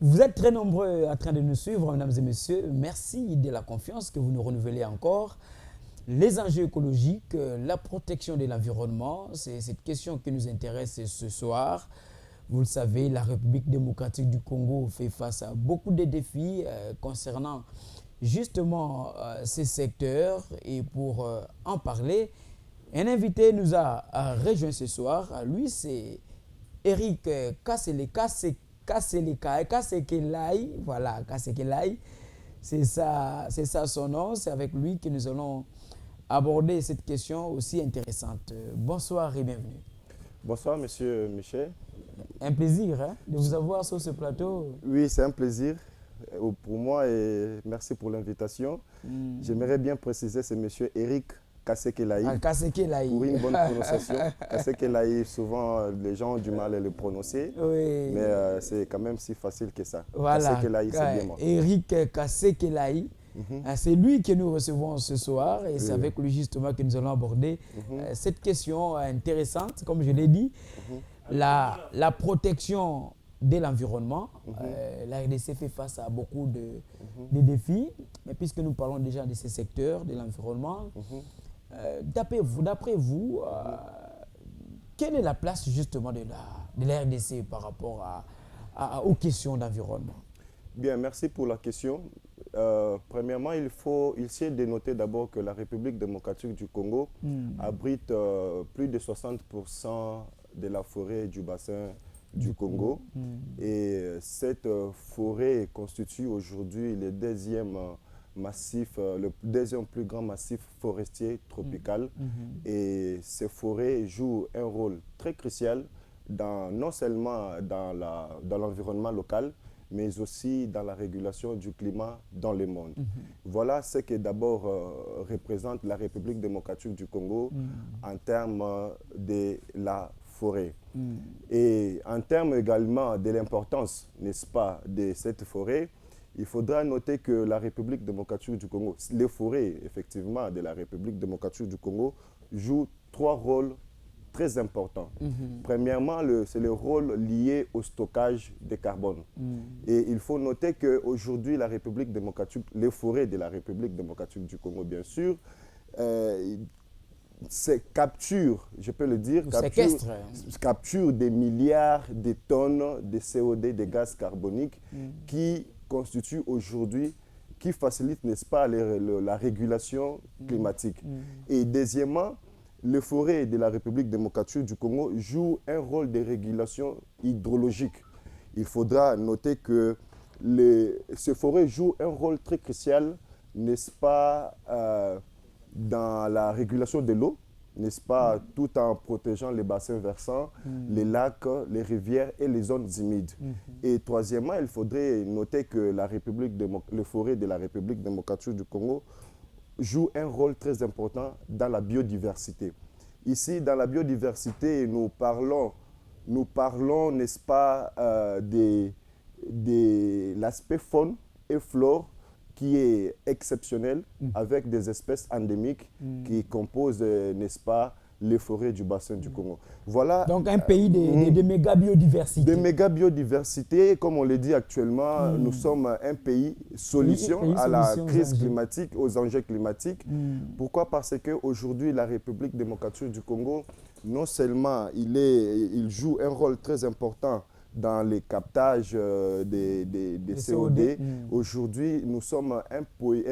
Vous êtes très nombreux en train de nous suivre, mesdames et messieurs. Merci de la confiance que vous nous renouvelez encore. Les enjeux écologiques, la protection de l'environnement, c'est cette question qui nous intéresse ce soir. Vous le savez, la République démocratique du Congo fait face à beaucoup de défis concernant justement ces secteurs. Et pour en parler, un invité nous a rejoint ce soir. Lui, c'est Eric Kassekelai. Voilà, Kassekelai. C'est ça son nom. C'est avec lui que nous allons aborder cette question aussi intéressante. Bonsoir et bienvenue. Bonsoir, monsieur Michel. Un plaisir de vous avoir sur ce plateau. Oui, c'est un plaisir pour moi et merci pour l'invitation. J'aimerais bien préciser, c'est monsieur Eric Kassekelai. Kassekelai. Pour une bonne prononciation. Kassekelai, souvent les gens ont du mal à le prononcer, Oui. mais c'est quand même si facile que ça. Voilà. Kassekelai, c'est bien moi. Eric Kassekelai. C'est lui que nous recevons ce soir et c'est avec lui justement que nous allons aborder cette question intéressante, comme je l'ai dit, la protection de l'environnement. La RDC fait face à beaucoup de défis, mais puisque nous parlons déjà de ces secteurs de l'environnement, d'après vous, quelle est la place justement de la RDC par rapport aux questions d'environnement? Bien, merci pour la question. Premièrement, il s'est dénoté d'abord que la République démocratique du Congo abrite plus de 60% de la forêt du bassin du Congo. Et cette forêt constitue aujourd'hui le deuxième massif, le deuxième plus grand massif forestier tropical. Et ces forêts jouent un rôle très crucial non seulement dans l'environnement local, mais aussi dans la régulation du climat dans le monde. Voilà ce que d'abord représente la République démocratique du Congo en termes de la forêt. Et en termes également de l'importance, n'est-ce pas, de cette forêt, il faudra noter que la République démocratique du Congo, les forêts effectivement de la République démocratique du Congo jouent trois rôles très important. Premièrement, c'est le rôle lié au stockage de carbone. Et il faut noter qu'aujourd'hui, la République démocratique, les forêts de la République démocratique du Congo, bien sûr, capturent, je peux le dire, capturent des milliards de tonnes de CO2, de gaz carboniques, qui constituent aujourd'hui, qui facilitent, n'est-ce pas, la régulation climatique. Et deuxièmement, les forêts de la République démocratique du Congo jouent un rôle de régulation hydrologique. Il faudra noter que ces forêts jouent un rôle très crucial, n'est-ce pas, dans la régulation de l'eau, n'est-ce pas, tout en protégeant les bassins versants, les lacs, les rivières et les zones humides. Et troisièmement, il faudrait noter que les forêts de la République démocratique du Congo joue un rôle très important dans la biodiversité. Ici, dans la biodiversité, nous parlons, n'est-ce pas, de l'aspect faune et flore qui est exceptionnel avec des espèces endémiques qui composent, n'est-ce pas, les forêts du bassin du Congo. Voilà. Donc un pays de méga biodiversité. De méga biodiversité, comme on le dit actuellement, nous sommes un pays solution à la crise climatique, aux enjeux climatiques. Pourquoi? Parce qu'aujourd'hui, la République démocratique du Congo, non seulement il joue un rôle très important dans les captages des CO2. Aujourd'hui, nous sommes un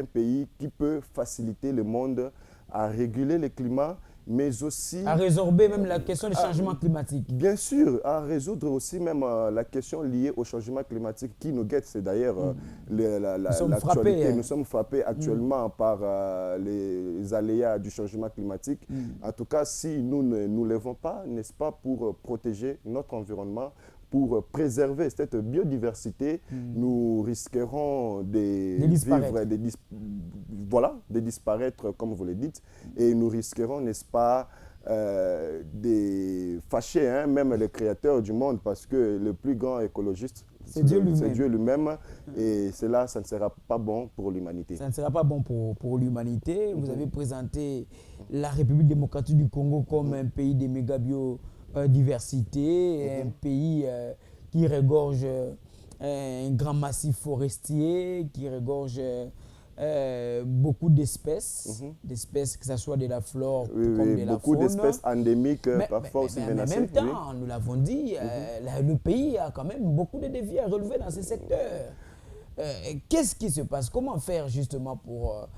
pays qui peut faciliter le monde à réguler le climat, mais aussi à résorber même la question du changement climatique. Bien sûr, à résoudre aussi même la question liée au changement climatique qui nous guette. C'est d'ailleurs l'actualité. Nous sommes frappés actuellement par les aléas du changement climatique. En tout cas, si nous ne nous levons pas, n'est-ce pas, pour protéger notre environnement, pour préserver cette biodiversité, nous risquerons de disparaître, comme vous le dites, et nous risquerons, n'est-ce pas, de fâcher même les créateurs du monde, parce que le plus grand écologiste, c'est Dieu lui-même, et cela, ça ne sera pas bon pour l'humanité. Ça ne sera pas bon pour l'humanité. Vous avez présenté la République démocratique du Congo comme un pays de méga biodiversité, un pays qui regorge un grand massif forestier qui regorge beaucoup d'espèces, que ce soit de la flore Oui, comme oui, de la beaucoup faune. d'espèces endémiques, parfois aussi Mais en menacées. même temps, nous l'avons dit, le pays a quand même beaucoup de défis à relever dans ce secteur. Qu'est-ce qui se passe? Comment faire justement pour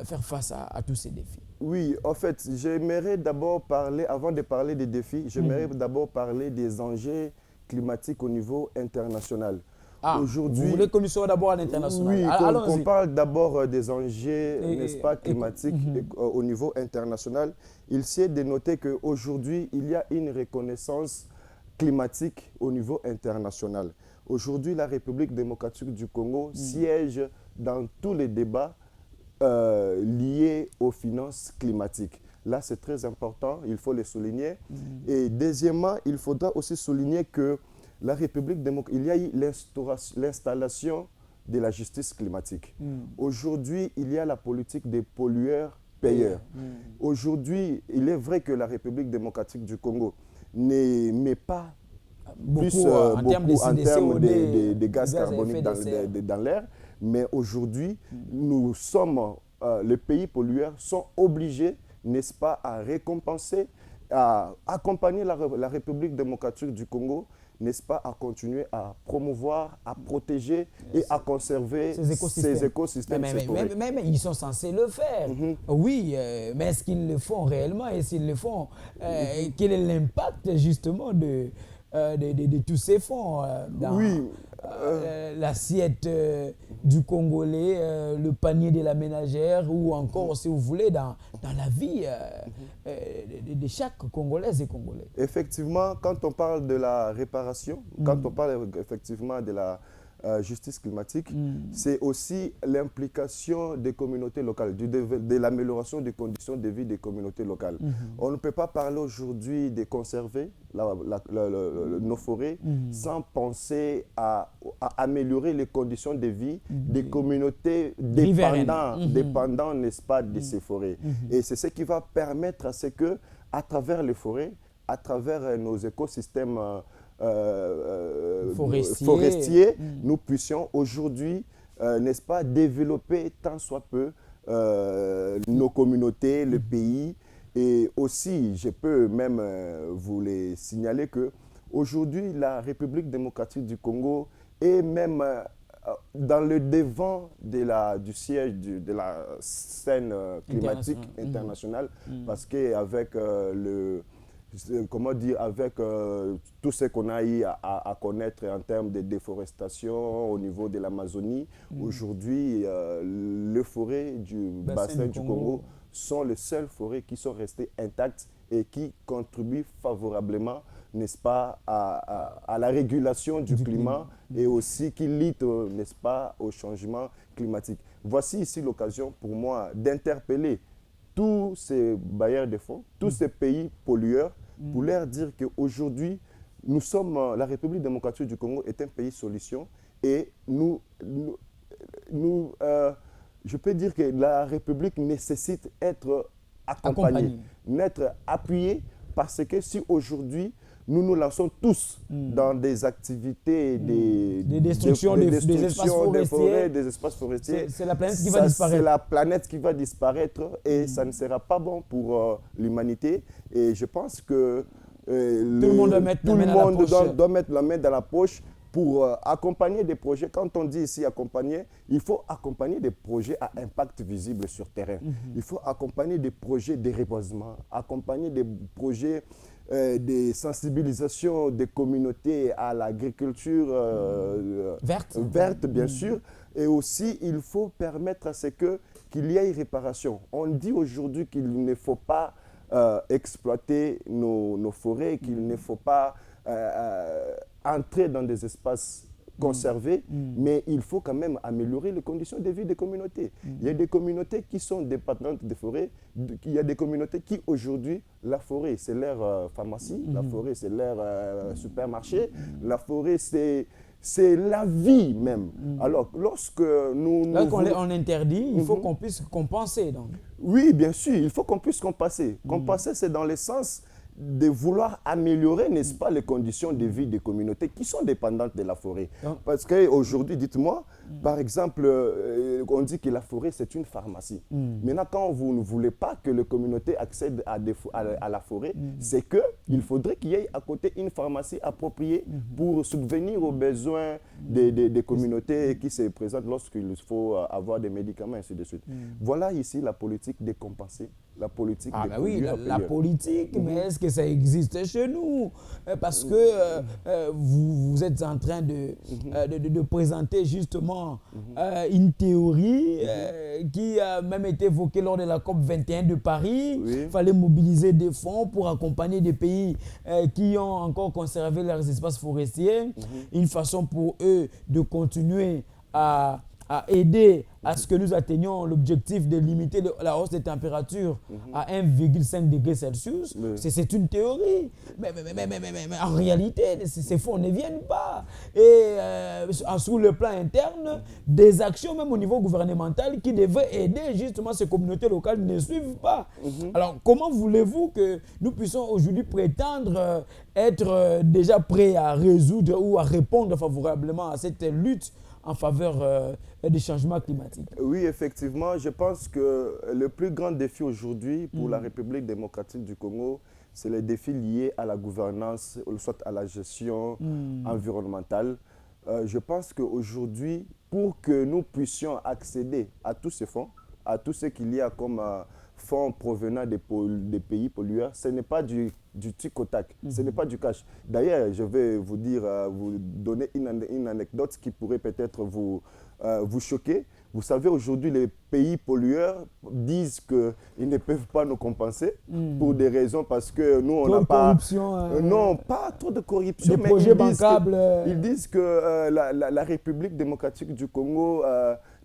faire face à tous ces défis? Oui, en fait, j'aimerais d'abord parler, avant de parler des défis, j'aimerais d'abord parler des enjeux climatiques au niveau international. Ah, vous voulez que nous soyons d'abord à l'international? Oui, qu'on parle d'abord des enjeux, n'est-ce pas, climatiques au niveau international. Il s'est de noter qu'aujourd'hui, il y a une reconnaissance climatique au niveau international. Aujourd'hui, la République démocratique du Congo siège dans tous les débats liés aux finances climatiques. Là, c'est très important, il faut le souligner. Et deuxièmement, il faudra aussi souligner que la République démocratique, il y a eu l'installation de la justice climatique. Aujourd'hui, il y a la politique des pollueurs-payeurs. Aujourd'hui, il est vrai que la République démocratique du Congo ne met pas beaucoup en termes de gaz carbonique dans l'air, mais aujourd'hui, nous sommes, les pays pollueurs sont obligés, n'est-ce pas, à récompenser, à accompagner la République démocratique du Congo, n'est-ce pas, à continuer à promouvoir, à protéger et à conserver ces écosystèmes. Mais ils sont censés le faire. Oui, mais est-ce qu'ils le font réellement? Et s'ils le font, quel est l'impact justement de tous ces fonds dans l'assiette du Congolais, le panier de la ménagère ou encore, si vous voulez, dans la vie de chaque Congolaise et Congolais? Effectivement, quand on parle de la réparation, quand on parle effectivement de la justice climatique, c'est aussi l'implication des communautés locales, de l'amélioration des conditions de vie des communautés locales. On ne peut pas parler aujourd'hui de conserver nos forêts sans penser à améliorer les conditions de vie des communautés dépendant, n'est-ce pas, de ces forêts. Et c'est ce qui va permettre à ce que, à travers les forêts, à travers nos écosystèmes forestiers, nous puissions aujourd'hui, n'est-ce pas, développer tant soit peu nos communautés, le pays. Et aussi, je peux même vous les signaler qu'aujourd'hui, la République démocratique du Congo est même dans le devant du siège de la scène climatique internationale, parce qu'avec avec tout ce qu'on a eu à connaître en termes de déforestation au niveau de l'Amazonie, aujourd'hui, les forêts du bassin du Congo sont les seules forêts qui sont restées intactes et qui contribuent favorablement, n'est-ce pas, à la régulation du climat et aussi qui luttent, n'est-ce pas, au changement climatique. Voici ici l'occasion pour moi d'interpeller tous ces bailleurs de fonds, tous ces pays pollueurs, pour leur dire qu'aujourd'hui, la République démocratique du Congo est un pays solution et je peux dire que la République nécessite être accompagnée, d'être appuyée, parce que si aujourd'hui, nous nous lançons tous dans des activités, des destructions des forêts, des espaces forestiers. C'est la planète qui va disparaître. C'est la planète qui va disparaître et ça ne sera pas bon pour l'humanité. Et je pense que tout le monde doit mettre la main dans la poche pour accompagner des projets. Quand on dit ici accompagner, il faut accompagner des projets à impact visible sur terrain. Il faut accompagner des projets de reboisement, accompagner des projets de sensibilisation des communautés à l'agriculture verte, bien sûr. Et aussi, il faut permettre à ce qu'il y ait réparation. On dit aujourd'hui qu'il ne faut pas exploiter nos forêts, qu'il ne faut pas entrer dans des espaces conservés, mais il faut quand même améliorer les conditions de vie des communautés. Il y a des communautés qui sont dépendantes des forêts, il y a des communautés qui aujourd'hui, la forêt c'est leur pharmacie, la forêt c'est leur supermarché, la forêt c'est la vie même. Alors lorsque on interdit, il faut qu'on puisse compenser donc. Oui, bien sûr, il faut qu'on puisse compenser. Compenser, c'est dans le sens de vouloir améliorer, n'est-ce pas, les conditions de vie des communautés qui sont dépendantes de la forêt. Parce qu'aujourd'hui, dites-moi, par exemple, on dit que la forêt, c'est une pharmacie. Maintenant, quand vous ne voulez pas que les communautés accèdent à la forêt, c'est qu'il faudrait qu'il y ait à côté une pharmacie appropriée pour subvenir aux besoins des communautés qui se présentent lorsqu'il faut avoir des médicaments, et ainsi de suite. Voilà ici la politique décompensée, la politique des la politique, mais est-ce que ça existe chez nous? Parce que vous êtes en train de présenter justement une théorie qui a même été évoquée lors de la COP 21 de Paris. Il fallait mobiliser des fonds pour accompagner des pays qui ont encore conservé leurs espaces forestiers. Une façon pour eux de continuer à aider à ce que nous atteignions l'objectif de limiter la hausse des températures à 1,5 degré Celsius. C'est une théorie. Mais en réalité, ces fonds ne viennent pas. Et sur le plan interne, des actions même au niveau gouvernemental qui devraient aider justement ces communautés locales ne suivent pas. Alors, comment voulez-vous que nous puissions aujourd'hui prétendre être déjà prêts à résoudre ou à répondre favorablement à cette lutte en faveur du changement climatique? Oui, effectivement, je pense que le plus grand défi aujourd'hui pour la République démocratique du Congo, c'est les défis liés à la gouvernance, soit à la gestion environnementale. Je pense qu'aujourd'hui, pour que nous puissions accéder à tous ces fonds, à tout ce qu'il y a comme fonds provenant des pays pollueurs, ce n'est pas du tic au tac, ce n'est pas du cash. D'ailleurs, je vais vous donner une anecdote qui pourrait peut-être vous choquer. Vous savez, aujourd'hui, les pays pollueurs disent qu'ils ne peuvent pas nous compenser pour des raisons parce que nous, on n'a pas... non, pas trop de corruption, des projets bancables. Ils disent que la République démocratique du Congo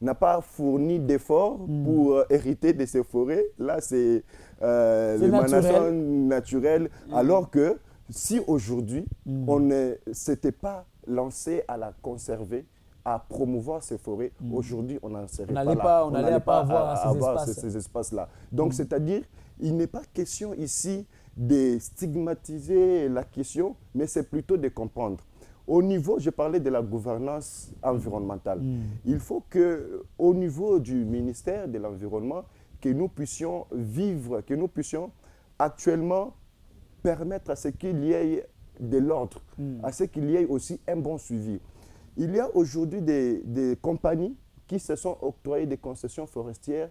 n'a pas fourni d'efforts pour hériter de ces forêts. Là, c'est l'émanation naturelle. Alors que si aujourd'hui, on ne s'était pas lancé à la conserver, à promouvoir ces forêts, aujourd'hui, on n'en serait pas là. On n'allait pas avoir ces espaces-là. Donc, c'est-à-dire, il n'est pas question ici de stigmatiser la question, mais c'est plutôt de comprendre. Au niveau, je parlais de la gouvernance environnementale. Il faut qu'au niveau du ministère de l'Environnement, que nous puissions vivre, que nous puissions actuellement permettre à ce qu'il y ait de l'ordre, à ce qu'il y ait aussi un bon suivi. Il y a aujourd'hui des compagnies qui se sont octroyées des concessions forestières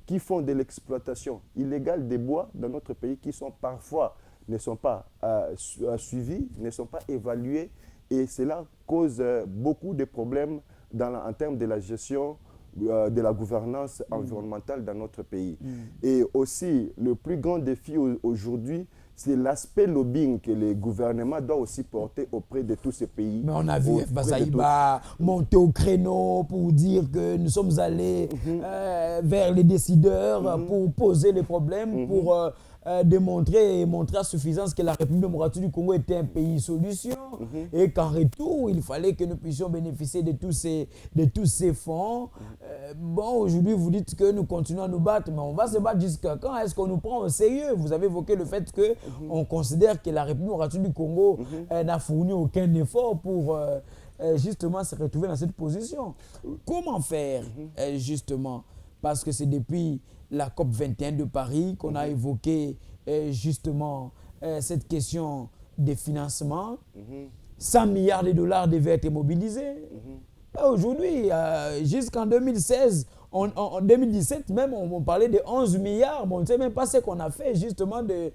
qui font de l'exploitation illégale des bois dans notre pays qui sont parfois ne sont pas suivies, ne sont pas évaluées et cela cause beaucoup de problèmes en termes de la gestion de la gouvernance environnementale dans notre pays. Et aussi, le plus grand défi aujourd'hui, c'est l'aspect lobbying que le gouvernement doit aussi porter auprès de tous ces pays. Mais on a vu Basaïba monter au créneau pour dire que nous sommes allés vers les décideurs pour poser les problèmes, pour démontrer et montrer à suffisance que la République démocratique du Congo était un pays solution et qu'en retour, il fallait que nous puissions bénéficier de tous ces fonds. Bon, aujourd'hui, vous dites que nous continuons à nous battre, mais on va se battre jusqu'à quand? Est-ce qu'on nous prend au sérieux? Vous avez évoqué le fait qu'on considère que la République démocratique du Congo n'a fourni aucun effort pour justement se retrouver dans cette position. Comment faire justement? Parce que c'est depuis la COP 21 de Paris qu'on a évoqué justement cette question des financements. 100 milliards de dollars devaient être mobilisés. Aujourd'hui, jusqu'en 2016, en 2017 même, on parlait de 11 milliards. Bon, on ne sait même pas ce qu'on a fait justement de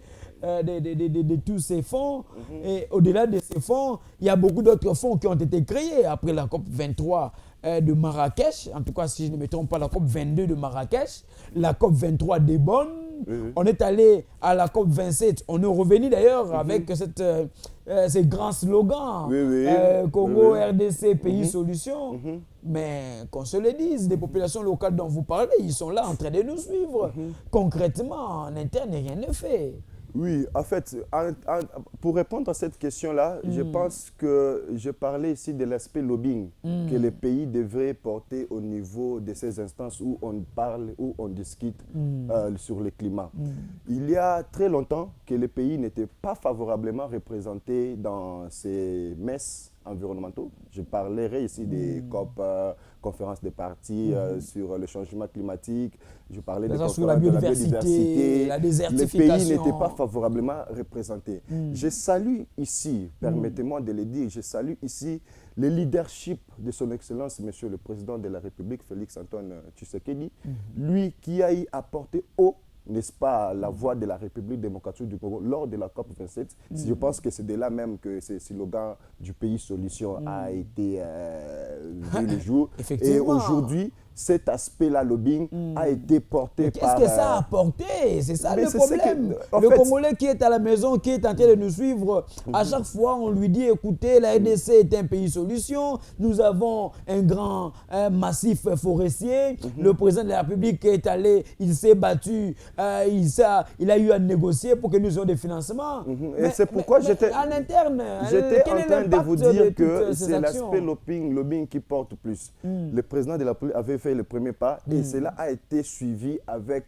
tous ces fonds. Et au-delà de ces fonds, il y a beaucoup d'autres fonds qui ont été créés après la COP 23 de Marrakech. En tout cas, si je ne me trompe pas, la COP 22 de Marrakech, la COP 23 des Bonn. On est allé à la COP 27. On est revenu d'ailleurs avec ces grands slogans. Congo, RDC, pays solution. Mais qu'on se le dise, les populations locales dont vous parlez, ils sont là en train de nous suivre. Concrètement, en interne, rien ne fait. Oui, en fait, pour répondre à cette question-là, je pense que je parlais ici de l'aspect lobbying que les pays devraient porter au niveau de ces instances où on parle, où on discute sur le climat. Il y a très longtemps que les pays n'étaient pas favorablement représentés dans ces messes environnementaux. Je parlerai ici des COP, conférences des parties sur le changement climatique. Je parlais des conférences sur la biodiversité, la désertification. Les pays n'étaient pas favorablement représentés. Je salue ici, permettez-moi de le dire, je salue ici le leadership de son Excellence, Monsieur le Président de la République, Félix Antoine Tshisekedi, lui qui a apporté haut, n'est-ce pas, la voix de la République démocratique du Congo lors de la COP27. Je pense que c'est de là même que ce slogan du pays solution a été vu le jour. Et aujourd'hui, cet aspect-là, lobbying, a été porté par... Qu'est-ce que ça a apporté? C'est ça le problème. Le Congolais qui est à la maison, qui est en train de nous suivre, à chaque fois, on lui dit, écoutez, la RDC est un pays solution, nous avons un grand massif forestier, le président de la République est allé, il s'est battu, il a eu à négocier pour que nous ayons des financements. Et c'est pourquoi j'étais en interne, en train de vous dire que c'est l'aspect lobbying qui porte plus. Le président de la République avait fait le premier pas et cela a été suivi avec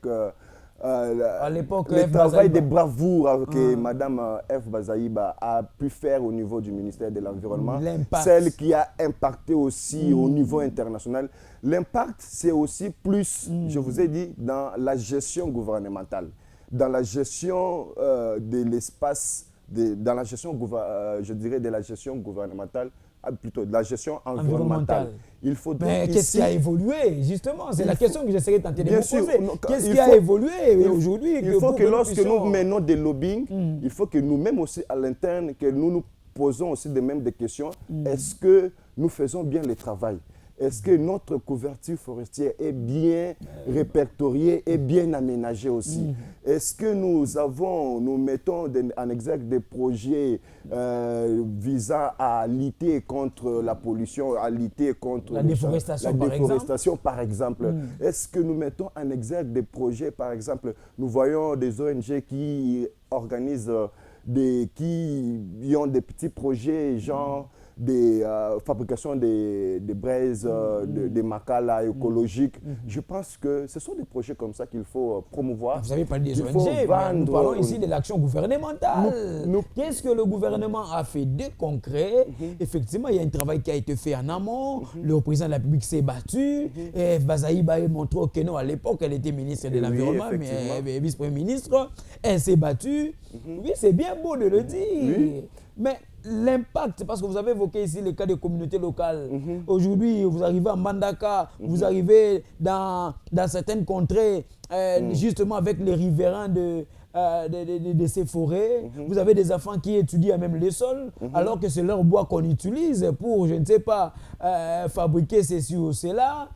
à l'époque, le travail de bravoure que Mme F. Bazaïba a pu faire au niveau du ministère de l'Environnement, celle qui a impacté aussi au niveau international. L'impact, c'est aussi plus, je vous ai dit, dans la gestion gouvernementale, dans la gestion de l'espace, dans la gestion, je dirais, de la gestion gouvernementale, plutôt de la gestion environnementale. Il faudrait mais qu'est-ce qui a évolué, justement? C'est la question que j'essaierai de tenter de me poser. Qu'est-ce qui a évolué aujourd'hui? Il faut que lorsque nous menons des lobbying, il faut que nous-mêmes aussi à l'interne, que nous posons aussi des questions. Est-ce que nous faisons bien le travail? Est-ce que notre couverture forestière est bien répertoriée et bien aménagée aussi? Est-ce que nous mettons en exergue des projets visant à lutter contre la pollution, à lutter contre la déforestation, par exemple? Est-ce que nous mettons en exergue des projets, par exemple, nous voyons des ONG qui organisent, qui ont des petits projets, genre des fabrications de braises, des macala écologiques. Je pense que ce sont des projets comme ça qu'il faut promouvoir. Vous avez parlé des ONG, mais nous parlons ici de l'action gouvernementale. Qu'est-ce que le gouvernement a fait de concret? Effectivement, il y a un travail qui a été fait en amont. Le président de la République s'est battu. Et Bazaïba a montré que non, à l'époque, elle était ministre de l'Environnement, mais vice-premier ministre. Elle s'est battue. Oui, c'est bien beau de le dire. Mais l'impact, parce que vous avez évoqué ici le cas des communautés locales. Aujourd'hui, vous arrivez à Mbandaka, vous arrivez dans certaines contrées, justement avec les riverains de ces forêts. Vous avez des enfants qui étudient même les sols, alors que c'est leur bois qu'on utilise pour, je ne sais pas, fabriquer ceci ou cela.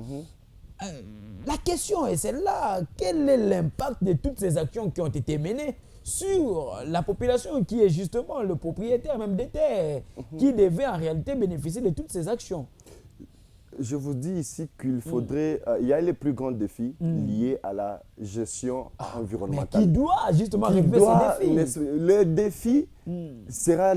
La question est celle-là. Quel est l'impact de toutes ces actions qui ont été menées sur la population qui est justement le propriétaire même des terres, qui devait en réalité bénéficier de toutes ces actions? Je vous dis ici qu'il faudrait... il y a les plus grands défis liés à la gestion environnementale. Mais qui doit justement relever ces défis? Le défi sera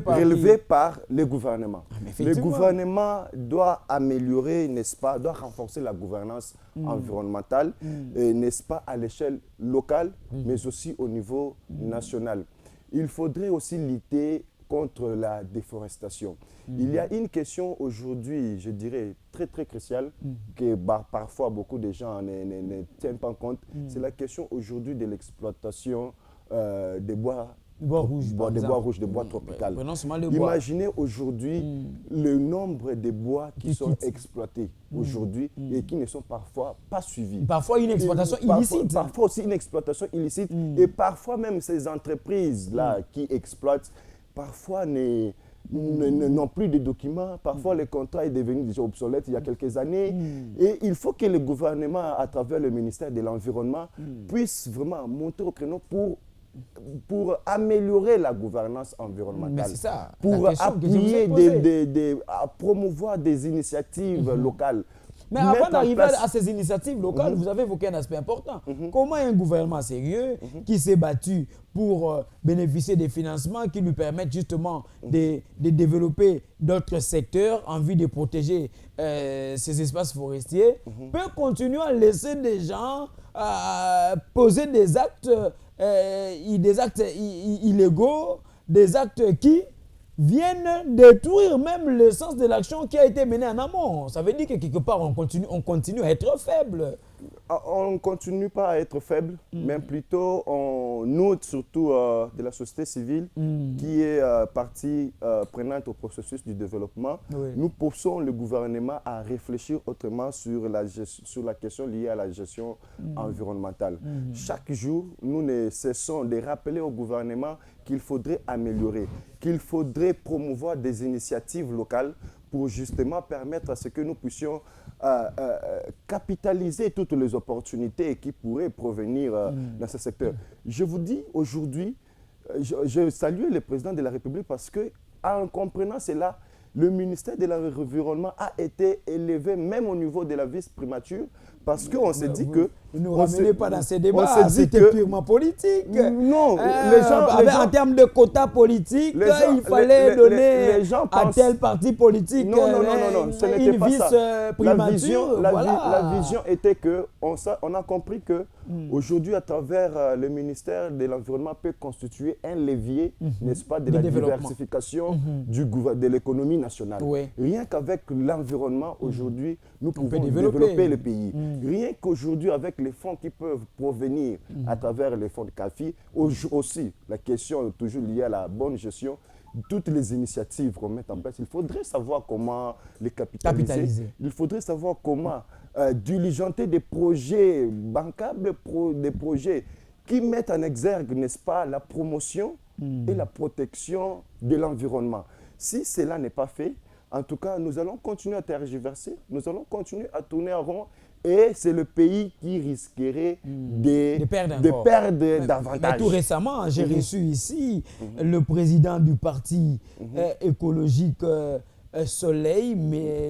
relevé par le gouvernement. Le gouvernement doit améliorer, n'est-ce pas, doit renforcer la gouvernance environnementale, n'est-ce pas, à l'échelle locale, mais aussi au niveau national. Il faudrait aussi lutter contre la déforestation. Il y a une question aujourd'hui, je dirais, très très cruciale, que parfois beaucoup de gens ne tiennent pas compte. C'est la question aujourd'hui de l'exploitation des bois rouges, des bois tropicaux. Imaginez aujourd'hui le nombre de bois qui sont exploités aujourd'hui et qui ne sont parfois pas suivis. Parfois une exploitation illicite. Parfois aussi une exploitation illicite. Et parfois même ces entreprises-là qui exploitent, parfois n'ont plus de documents. Parfois, le contrat est devenu déjà obsolète il y a quelques années. Et il faut que le gouvernement, à travers le ministère de l'Environnement, puisse vraiment monter au créneau pour améliorer la gouvernance environnementale. Mais c'est ça, pour appuyer, promouvoir des initiatives locales. Mais avant d'arriver à ces initiatives locales, vous avez évoqué un aspect important. Comment un gouvernement sérieux qui s'est battu pour bénéficier des financements qui lui permettent justement de développer d'autres secteurs en vue de protéger ces espaces forestiers peut continuer à laisser des gens poser des actes illégaux, des actes qui viennent détruire même le sens de l'action qui a été menée en amont. Ça veut dire que quelque part, on continue à être faible. On ne continue pas à être faible, mais plutôt nous, surtout de la société civile, qui est partie prenante au processus du développement, nous poussons le gouvernement à réfléchir autrement sur la question liée à la gestion environnementale. Chaque jour, nous ne cessons de rappeler au gouvernement qu'il faudrait améliorer, qu'il faudrait promouvoir des initiatives locales pour justement permettre à ce que nous puissions capitaliser toutes les opportunités qui pourraient provenir dans ce secteur. Je vous dis aujourd'hui, je salue le président de la République parce qu'en comprenant cela, le ministère de l'Environnement a été élevé même au niveau de la vice-primature parce qu'on s'est dit que... Ne nous ramenez pas dans ces débats, c'était purement politique. Non, en termes de quotas politiques, il fallait donner à tel parti politique non, ce n'était pas ça. Vice-primature. La vision était qu'on a compris que aujourd'hui, à travers le ministère de l'Environnement peut constituer un levier, n'est-ce pas, de la diversification de l'économie nationale. Rien qu'avec l'environnement, aujourd'hui, nous pouvons développer le pays. Rien qu'aujourd'hui, avec les fonds qui peuvent provenir à travers les fonds de CAFI, aussi la question est toujours liée à la bonne gestion, toutes les initiatives qu'on met en place, il faudrait savoir comment les capitaliser. Il faudrait savoir comment diligenter des projets bancables, des projets qui mettent en exergue, n'est-ce pas, la promotion et la protection de l'environnement. Si cela n'est pas fait, en tout cas, nous allons continuer à tergiverser, nous allons continuer à tourner en rond et c'est le pays qui risquerait de perdre davantage. Mais tout récemment, j'ai reçu ici le président du parti écologique Soleil,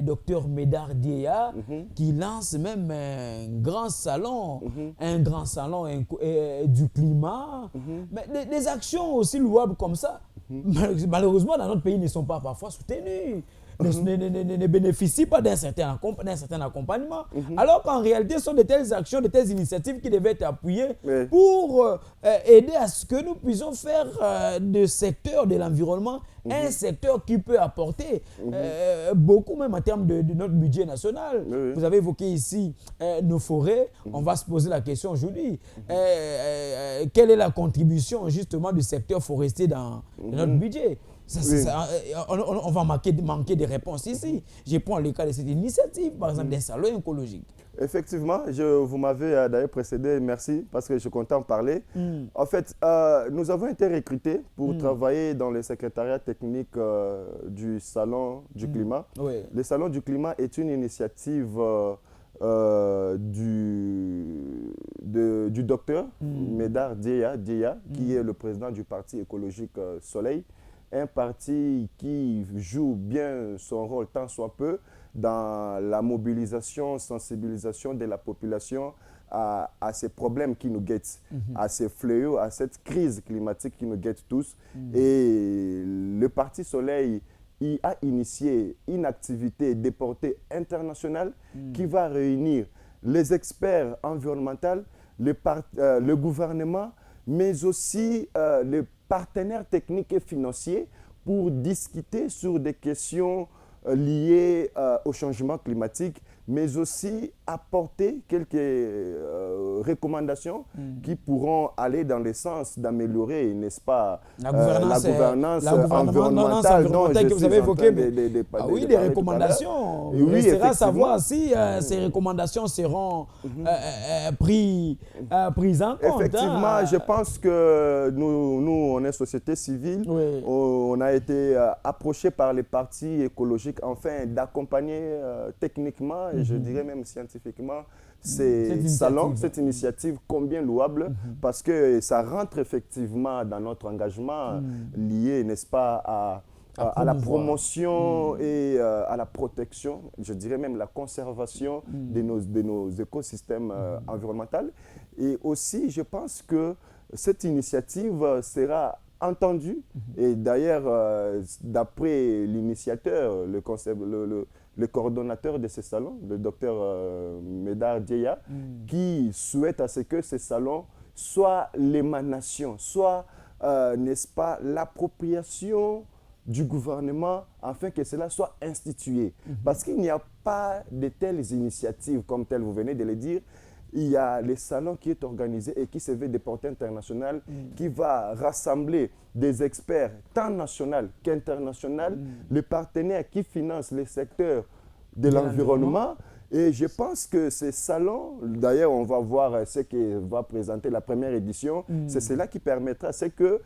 Dr Médard Diéya, qui lance même un grand salon du climat. Mais des actions aussi louables comme ça, malheureusement, dans notre pays, ne sont pas parfois soutenues. Ne bénéficient pas d'un certain accompagnement. Alors qu'en réalité, ce sont de telles actions, de telles initiatives qui devaient être appuyées pour aider à ce que nous puissions faire du secteur de l'environnement un secteur qui peut apporter beaucoup, même en termes de notre budget national. Vous avez évoqué ici nos forêts. On va se poser la question aujourd'hui. Quelle est la contribution justement du secteur forestier dans notre budget? On va manquer de réponses ici. Je prends le cas de cette initiative, par exemple, d'un salon écologique. Effectivement, vous m'avez d'ailleurs précédé, merci, parce que je comptais en parler. En fait, nous avons été recrutés pour travailler dans le secrétariat technique du Salon du Climat. Le Salon du Climat est une initiative du docteur Médard Diéya, qui est le président du parti écologique Soleil. Un parti qui joue bien son rôle tant soit peu dans la mobilisation, sensibilisation de la population à ces problèmes qui nous guettent, à ces fléaux, à cette crise climatique qui nous guette tous. Et le Parti Soleil a initié une activité de portée internationale qui va réunir les experts environnementaux, le gouvernement, mais aussi les partenaires techniques et financiers pour discuter sur des questions liées au changement climatique, mais aussi apporter quelques recommandations qui pourront aller dans le sens d'améliorer, n'est-ce pas, la gouvernance environnementale que vous avez évoquée. Des recommandations. Il restera à savoir si ces recommandations seront prises en compte. Effectivement, je pense que nous, on est société civile. On a été approché par les partis écologiques afin d'accompagner techniquement et je dirais même scientifiquement cette initiative combien louable parce que ça rentre effectivement dans notre engagement lié, n'est-ce pas, à la promotion et à la protection, je dirais même la conservation de nos écosystèmes environnementaux. Et aussi, je pense que cette initiative sera entendue. Et d'ailleurs, d'après l'initiateur, le coordonnateur de ces salons, le docteur Médard Dieya, qui souhaite à ce que ces salons soient l'émanation, soit, n'est-ce pas, l'appropriation du gouvernement afin que cela soit institué. Parce qu'il n'y a pas de telles initiatives comme telles, vous venez de le dire. Il y a les salons qui est organisé et qui se veut des portées internationales, qui va rassembler des experts tant nationaux qu'internationaux, les partenaires qui financent les secteurs de l'environnement. Et je pense que ces salons, d'ailleurs on va voir ce que va présenter la première édition, c'est cela qui permettra que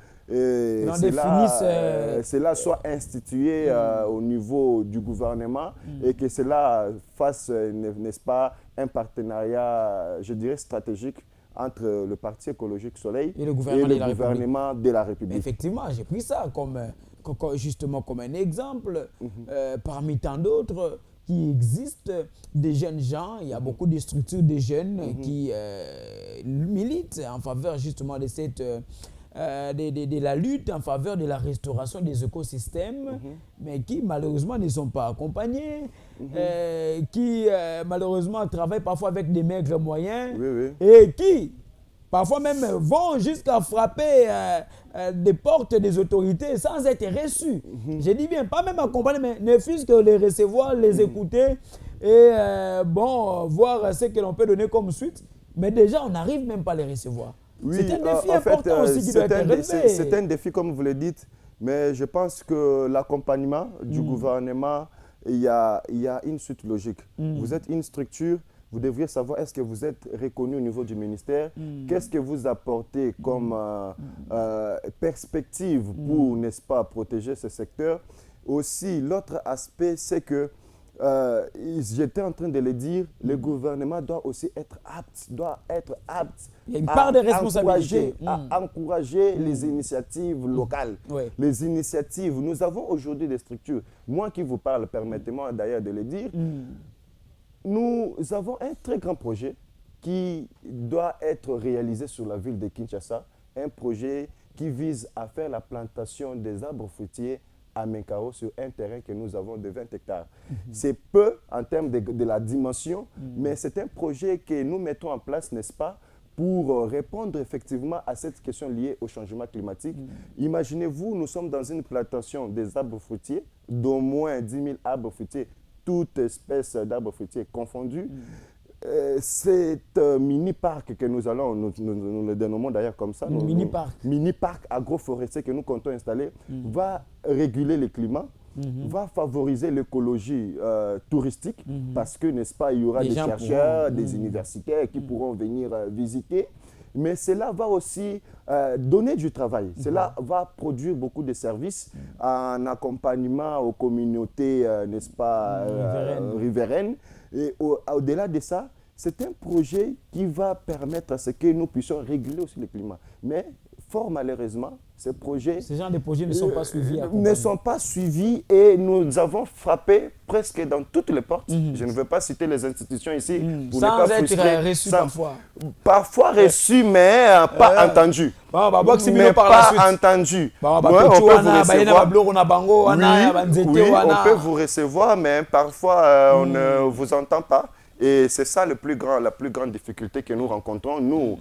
cela soit institué au niveau du gouvernement et que cela fasse, n'est-ce pas, un partenariat, je dirais, stratégique entre le Parti écologique Soleil et le gouvernement de la République. Effectivement, j'ai pris ça justement comme un exemple parmi tant d'autres qui existent, des jeunes gens. Il y a beaucoup de structures de jeunes qui militent en faveur justement de cette... de la lutte en faveur de la restauration des écosystèmes, mais qui malheureusement ne sont pas accompagnés, qui malheureusement travaillent parfois avec des maigres moyens et qui parfois même vont jusqu'à frapper des portes des autorités sans être reçus. Je dis bien, pas même accompagner, mais ne fût-ce que les recevoir, les écouter et voir ce que l'on peut donner comme suite. Mais déjà, on n'arrive même pas à les recevoir. Oui, c'est un défi important aussi qui doit être relevé. C'est un défi, comme vous le dites, mais je pense que l'accompagnement du gouvernement, il y a une suite logique. Vous êtes une structure, vous devriez savoir est-ce que vous êtes reconnu au niveau du ministère, qu'est-ce que vous apportez comme perspective pour, n'est-ce pas, protéger ce secteur. Aussi, l'autre aspect, c'est que j'étais en train de le dire, le gouvernement doit aussi être apte, il y a une part de responsabilité. À encourager les initiatives locales. Les initiatives, nous avons aujourd'hui des structures. Moi qui vous parle, permettez-moi d'ailleurs de le dire, nous avons un très grand projet qui doit être réalisé sur la ville de Kinshasa, un projet qui vise à faire la plantation des arbres fruitiers à Menkao sur un terrain que nous avons de 20 hectares. C'est peu en termes de la dimension, mais c'est un projet que nous mettons en place, n'est-ce pas, pour répondre effectivement à cette question liée au changement climatique. Imaginez-vous, nous sommes dans une plantation des arbres fruitiers, d'au moins 10 000 arbres fruitiers, toutes espèces d'arbres fruitiers confondus. Cet mini-parc que nous allons, nous le dénommons d'ailleurs comme ça, mini-parc agroforestier que nous comptons installer, va réguler le climat, va favoriser l'écologie touristique, parce que, n'est-ce pas, il y aura des chercheurs, des universitaires qui pourront venir visiter. Mais cela va aussi donner du travail. Cela va produire beaucoup de services en accompagnement aux communautés, n'est-ce pas, riveraines. Et au-delà de ça, c'est un projet qui va permettre à ce que nous puissions réguler aussi le climat. Mais fort malheureusement, ces genre de projets ne sont pas suivis. Ne sont pas suivis et nous avons frappé presque dans toutes les portes. Je ne veux pas citer les institutions ici pour sans ne pas être reçu parfois. Parfois reçu, mais pas entendu. Mais pas entendu. On peut vous recevoir, mais parfois on ne vous entend pas. Et c'est ça la plus grande difficulté que nous rencontrons, nous,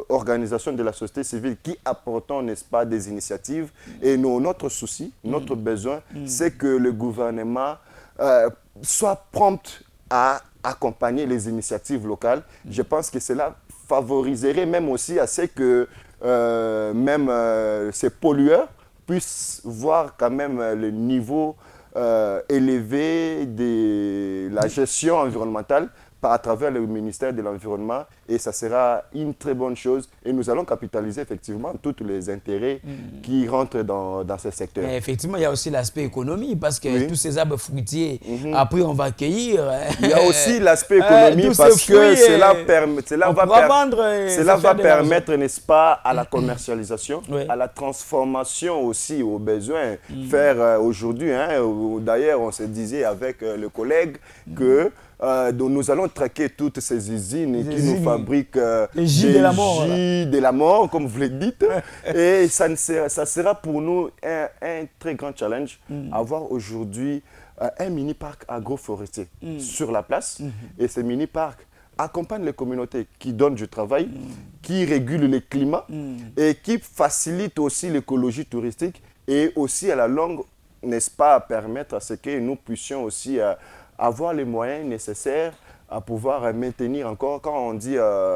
organisations de la société civile qui apportons, n'est-ce pas, des initiatives. Et notre souci, notre besoin, c'est que le gouvernement soit prompt à accompagner les initiatives locales. Je pense que cela favoriserait même aussi à ce que ces pollueurs puissent voir quand même le niveau élevé de la gestion environnementale à travers le ministère de l'Environnement et ça sera une très bonne chose. Et nous allons capitaliser effectivement tous les intérêts qui rentrent dans ce secteur. Mais effectivement, il y a aussi l'aspect économie, parce que tous ces arbres fruitiers, après on va cueillir. Il y a aussi l'aspect économie, parce que cela va permettre, n'est-ce pas, à la commercialisation, à la transformation aussi, aux besoins. Faire aujourd'hui, d'ailleurs, on se disait avec le collègue que donc nous allons traquer toutes ces usines qui nous fabriquent des jus de la mort, comme vous le dites. Et ça sera pour nous un très grand challenge, avoir aujourd'hui un mini-parc agroforestier sur la place. Et ces mini-parcs accompagnent les communautés, qui donnent du travail, qui régulent le climat et qui facilitent aussi l'écologie touristique, et aussi à la longue, n'est-ce pas, permettre à ce que nous puissions aussi avoir les moyens nécessaires à pouvoir maintenir encore. Quand on dit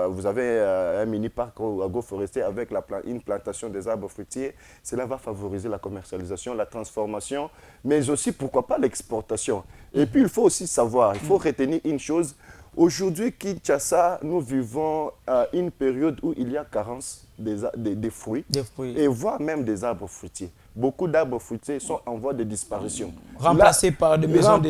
vous avez un mini-parc agroforestier avec une plantation des arbres fruitiers, cela va favoriser la commercialisation, la transformation, mais aussi, pourquoi pas, l'exportation. Et puis, il faut aussi savoir, il faut retenir une chose. Aujourd'hui, Kinshasa, nous vivons une période où il y a carence des fruits, et voire même des arbres fruitiers. Beaucoup d'arbres fruitiers sont en voie de disparition. Remplacés par des maisons,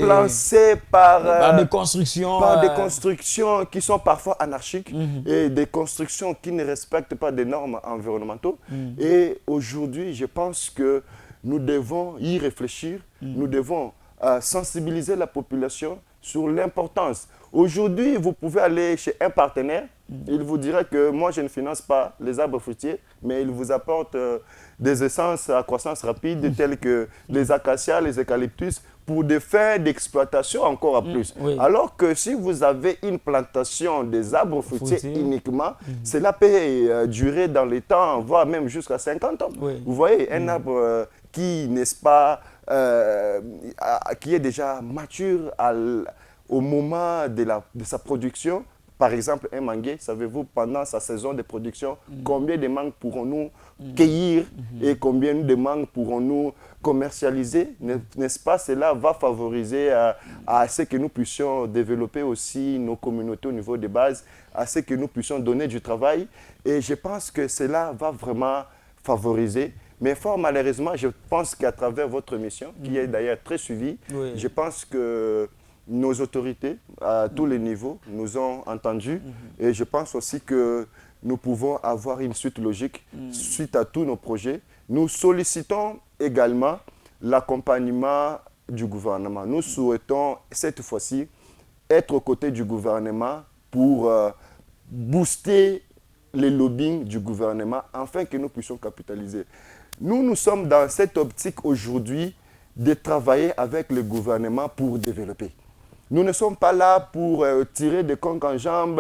par des constructions. Par des constructions qui sont parfois anarchiques et des constructions qui ne respectent pas des normes environnementales. Et aujourd'hui, je pense que nous devons y réfléchir. Nous devons sensibiliser la population sur l'importance. Aujourd'hui, vous pouvez aller chez un partenaire, il vous dira que moi, je ne finance pas les arbres fruitiers, mais il vous apporte des essences à croissance rapide, telles que les acacias, les eucalyptus, pour des fins d'exploitation encore à plus. Alors que si vous avez une plantation des arbres fruitiers uniquement, cela peut durer dans le temps, voire même jusqu'à 50 ans. Vous voyez, un arbre qui, n'est-ce pas, qui est déjà mature au moment de sa production. Par exemple, un manguier, savez-vous, pendant sa saison de production, combien de mangues pourrons-nous cueillir et combien de mangues pourrons-nous commercialiser? N'est-ce pas? Cela va favoriser à ce que nous puissions développer aussi nos communautés au niveau de base, à ce que nous puissions donner du travail. Et je pense que cela va vraiment favoriser. Mais fort malheureusement, je pense qu'à travers votre mission, qui est d'ailleurs très suivie, je pense que nos autorités, à tous les niveaux, nous ont entendus. Et je pense aussi que nous pouvons avoir une suite logique suite à tous nos projets. Nous sollicitons également l'accompagnement du gouvernement. Nous souhaitons cette fois-ci être aux côtés du gouvernement pour booster les lobbying du gouvernement afin que nous puissions capitaliser. Nous sommes dans cette optique aujourd'hui de travailler avec le gouvernement pour développer. Nous ne sommes pas là pour tirer des conques en jambes,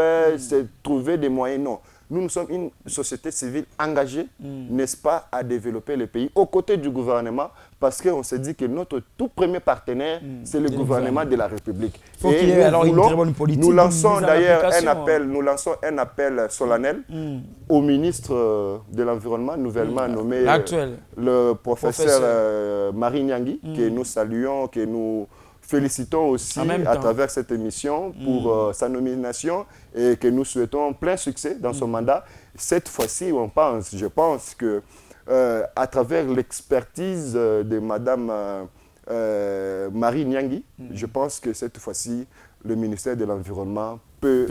trouver des moyens, non. Nous sommes une société civile engagée, n'est-ce pas, à développer le pays aux côtés du gouvernement, parce qu'on s'est dit que notre tout premier partenaire, c'est le gouvernement de la République. Faut qu'il y ait alors une très bonne politique. Nous lançons d'ailleurs un appel solennel au ministre de l'Environnement, nouvellement nommé le professeur Marie Nyangui, que nous saluons, que nous félicitons aussi à travers cette émission pour sa nomination et que nous souhaitons plein succès dans son mandat. Cette fois-ci, je pense que à travers l'expertise de Madame Marie Nyangui, je pense que cette fois-ci, le ministère de l'Environnement peut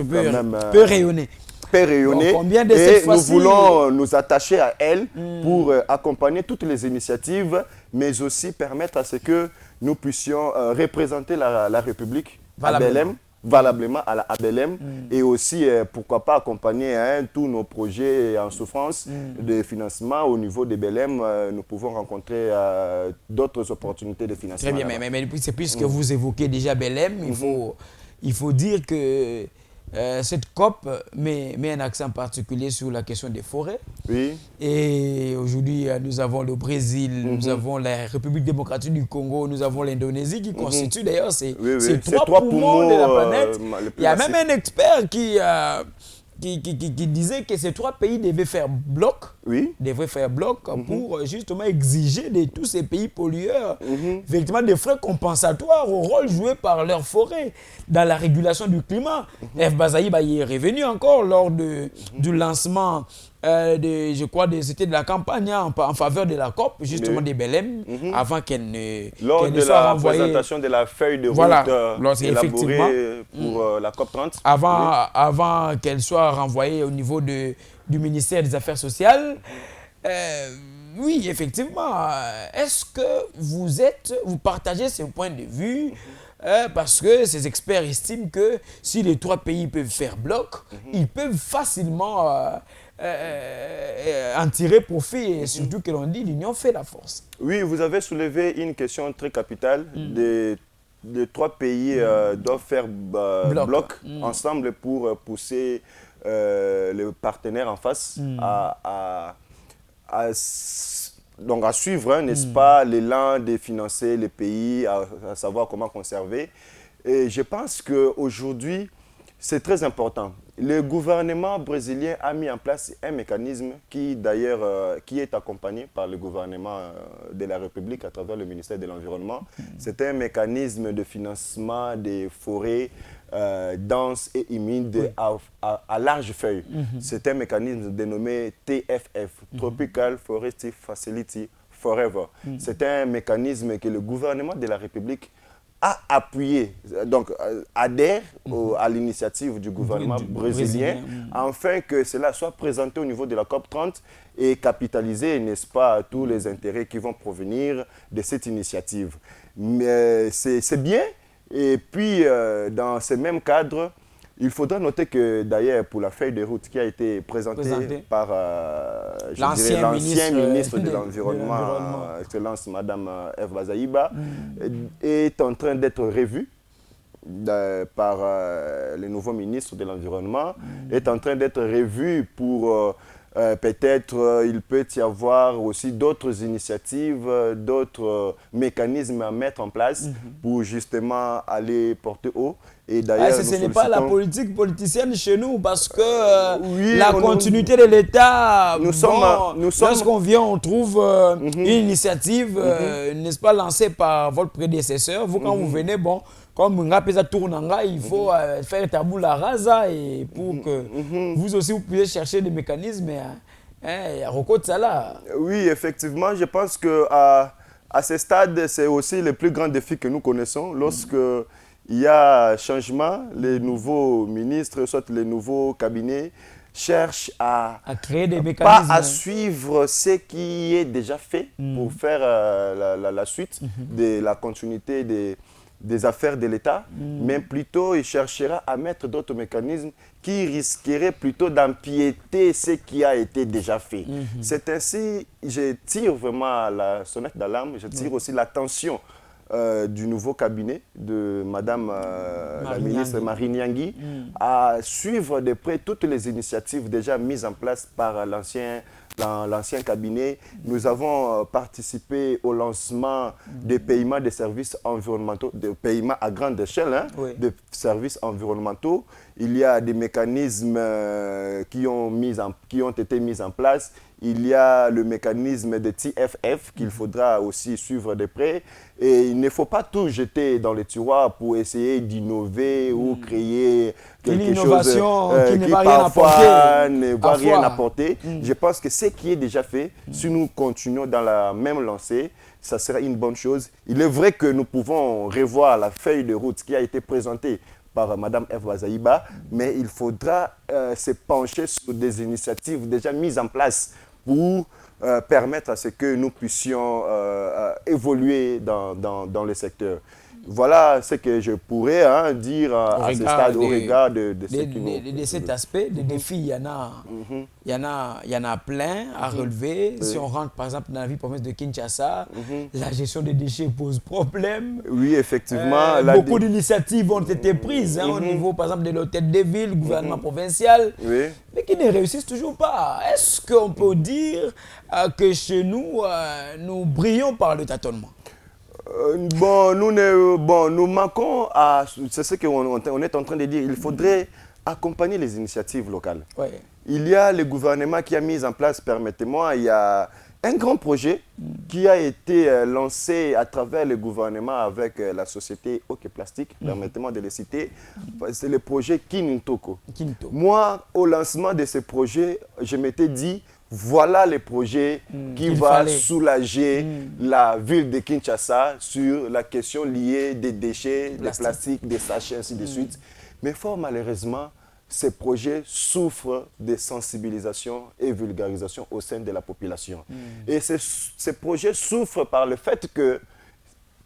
rayonner. Et nous voulons nous attacher à elle pour accompagner toutes les initiatives, mais aussi permettre à ce que nous puissions représenter la République valablement à la ABLM et aussi, pourquoi pas, accompagner tous nos projets en souffrance de financement au niveau des BLM. Nous pouvons rencontrer d'autres opportunités de financement. Très bien, mais c'est puisque vous évoquez déjà BLM, il faut dire que cette COP met un accent particulier sur la question des forêts. Et aujourd'hui, nous avons le Brésil, nous avons la République démocratique du Congo, nous avons l'Indonésie qui constitue d'ailleurs ces trois poumons de la planète. Il y a même un expert qui disait que ces trois pays devaient faire bloc Oui. devrait faire bloc pour justement exiger de tous ces pays pollueurs effectivement des frais compensatoires au rôle joué par leurs forêts dans la régulation du climat. F. Bazaïba y est revenu encore lors du lancement je crois, c'était de la campagne en faveur de la COP, justement des Belém, avant qu'elle ne lors de la présentation de la feuille de route élaborée pour la COP 30. Avant qu'elle soit renvoyée au niveau du ministère des Affaires sociales. Oui, effectivement. Est-ce que vous partagez ce point de vue parce que ces experts estiment que si les 3 pays peuvent faire bloc, ils peuvent facilement en tirer profit, et surtout que l'on dit l'union fait la force. Oui, vous avez soulevé une question très capitale. Les 3 pays doivent faire bloc ensemble pour pousser les partenaires en face donc à suivre, n'est-ce pas, l'élan de financer les pays, à savoir comment conserver. Et je pense qu'aujourd'hui, c'est très important. Le gouvernement brésilien a mis en place un mécanisme qui, d'ailleurs, qui est accompagné par le gouvernement de la République à travers le ministère de l'Environnement. C'est un mécanisme de financement des forêts denses et humides à large feuille. C'est un mécanisme dénommé TFF, Tropical Forest Facility Forever. C'est un mécanisme que le gouvernement de la République a appuyé, donc adhère à l'initiative du gouvernement brésilien afin que cela soit présenté au niveau de la COP 30 et capitaliser, n'est-ce pas, tous les intérêts qui vont provenir de cette initiative. Mais c'est bien. Et puis, dans ce même cadre, il faudra noter que, d'ailleurs, pour la feuille de route qui a été présentée par l'ancien ministre de l'Environnement, Excellence Madame F. Bazaïba, est en train d'être revue par le nouveau ministre de l'Environnement, est en train d'être revue pour... peut-être il peut y avoir aussi d'autres initiatives, d'autres mécanismes à mettre en place pour justement aller porter haut. Et d'ailleurs, ce n'est pas la politique politicienne chez nous parce que la continuité de l'État, lorsqu'on vient, on trouve une initiative, n'est-ce pas, lancée par votre prédécesseur. Vous, quand vous venez, bon, comme Ngapesa Tournanga, il faut faire tabou la rasa et pour que vous aussi vous puissiez chercher des mécanismes. Oui, effectivement, je pense qu'à ce stade, c'est aussi le plus grand défi que nous connaissons. Lorsque il y a changement, les nouveaux ministres, soit les nouveaux cabinets, cherchent à créer des mécanismes, pas à suivre ce qui est déjà fait pour faire la suite de la continuité des affaires de l'État, mais plutôt il cherchera à mettre d'autres mécanismes qui risqueraient plutôt d'empiéter ce qui a été déjà fait. C'est ainsi, je tire vraiment la sonnette d'alarme, je tire aussi l'attention du nouveau cabinet de Madame la ministre Marie Nyangui à suivre de près toutes les initiatives déjà mises en place par l'ancien cabinet. Nous avons participé au lancement des paiements de services environnementaux, des paiements à grande échelle, de services environnementaux. Il y a des mécanismes qui ont été mis en place. Il y a le mécanisme de TFF qu'il faudra aussi suivre de près. Et il ne faut pas tout jeter dans les tiroirs pour essayer d'innover ou créer quelque chose qui parfois ne va rien apporter. Je pense que ce qui est déjà fait, si nous continuons dans la même lancée, ça sera une bonne chose. Il est vrai que nous pouvons revoir la feuille de route qui a été présentée par Mme F. Bazaïba, mais il faudra se pencher sur des initiatives déjà mises en place pour permettre à ce que nous puissions évoluer dans le secteur. Voilà ce que je pourrais dire à ce stade au regard de cet aspect. Des défis, il y en a plein à relever. Si on rentre par exemple dans la ville province de Kinshasa, la gestion des déchets pose problème. Oui, effectivement. Beaucoup d'initiatives ont été prises au niveau par exemple de l'hôtel de ville, gouvernement provincial, mais qui ne réussissent toujours pas. Est-ce qu'on peut dire que chez nous, nous brillons par le tâtonnement? Nous manquons à... C'est ce qu'on est en train de dire. Il faudrait accompagner les initiatives locales. il y a le gouvernement qui a mis en place, permettez-moi, il y a un grand projet qui a été lancé à travers le gouvernement avec la société OK Plastique, permettez-moi de le citer, c'est le projet Kinintoko. Moi, au lancement de ce projet, je m'étais dit, voilà le projet qui va soulager la ville de Kinshasa sur la question liée des déchets, des plastiques, des sachets, ainsi de suite. Mais fort malheureusement, ces projets souffrent de sensibilisation et vulgarisation au sein de la population. Et ces projets souffrent par le fait que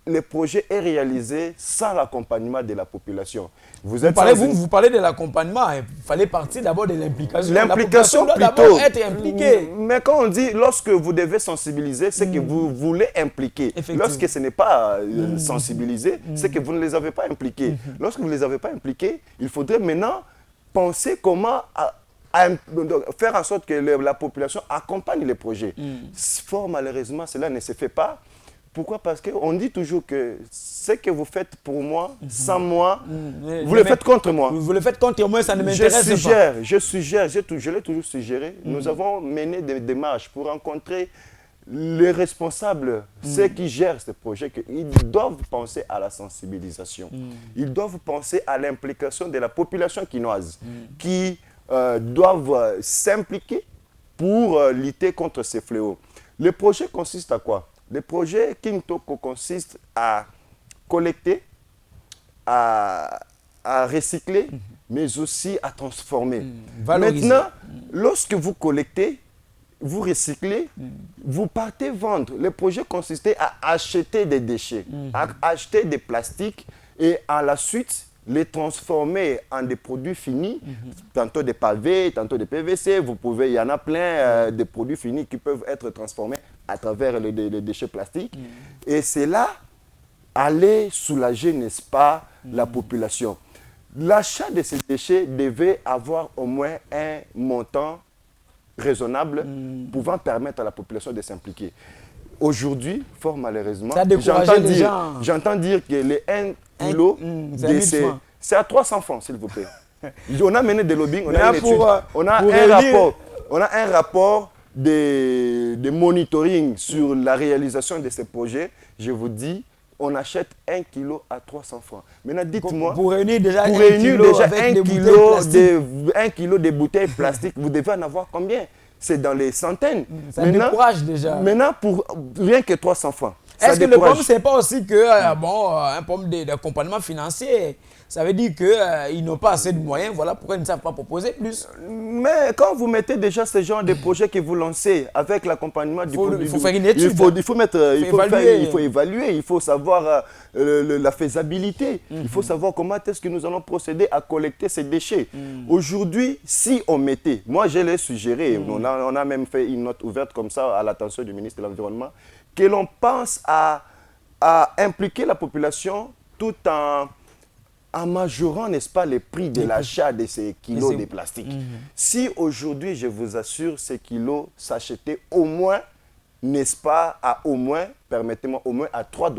le projet est réalisé sans l'accompagnement de la population. Vous parlez de l'accompagnement, il fallait partir d'abord de l'implication. L'implication doit d'abord être impliquée. Mais quand on dit, lorsque vous devez sensibiliser, c'est que vous voulez impliquer. Lorsque ce n'est pas sensibilisé, c'est que vous ne les avez pas impliqués. Lorsque vous ne les avez pas impliqués, il faudrait maintenant penser comment faire en sorte que la population accompagne les projets. Fort malheureusement, cela ne se fait pas. Pourquoi? Parce qu'on dit toujours que ce que vous faites pour moi, sans moi, vous le faites contre moi. Vous le faites contre moi, ça ne m'intéresse pas. Je l'ai toujours suggéré. Nous avons mené des démarches pour rencontrer les responsables, ceux qui gèrent ce projet. Ils doivent penser à la sensibilisation. Ils doivent penser à l'implication de la population quinoise, qui doivent s'impliquer pour lutter contre ces fléaux. Le projet consiste à quoi? Le projet Kinintoko consiste à collecter, à recycler, mais aussi à transformer. Maintenant, lorsque vous collectez, vous recyclez, vous partez vendre. Le projet consistait à acheter des déchets, à acheter des plastiques et à la suite les transformer en des produits finis, tantôt des pavés, tantôt des PVC, il y en a plein de produits finis qui peuvent être transformés à travers les déchets plastiques. Et c'est là, aller soulager, n'est-ce pas, la population. L'achat de ces déchets devait avoir au moins un montant raisonnable pouvant permettre à la population de s'impliquer. Aujourd'hui, fort malheureusement, j'entends dire que les 1 kilo, c'est à 300 francs, s'il vous plaît. On a mené des lobbying, on a une étude, on a un rapport de monitoring sur la réalisation de ces projets. Je vous dis, on achète 1 kilo à 300 francs. Maintenant, dites-moi, pour réunir déjà 1 kilo de bouteilles plastiques, vous devez en avoir combien? C'est dans les centaines. Ça décourage déjà. Maintenant, pour rien que 300 francs. Est-ce que le problème, ce n'est pas aussi que, un problème d'accompagnement financier? Ça veut dire qu'ils n'ont pas assez de moyens, voilà pourquoi ils ne savent pas proposer plus. Mais quand vous mettez déjà ce genre de projet que vous lancez avec l'accompagnement du il faut faire une étude. Il faut évaluer, il faut savoir la faisabilité. Il faut savoir comment est-ce que nous allons procéder à collecter ces déchets. Aujourd'hui, si on mettait, moi je l'ai suggéré, on a même fait une note ouverte comme ça à l'attention du ministre de l'Environnement, que l'on pense à impliquer la population tout en majorant, n'est-ce pas, les prix de l'achat de ces kilos de plastique. Si aujourd'hui, je vous assure, ces kilos s'achetaient au moins, n'est-ce pas, permettez-moi, au moins à 3 $,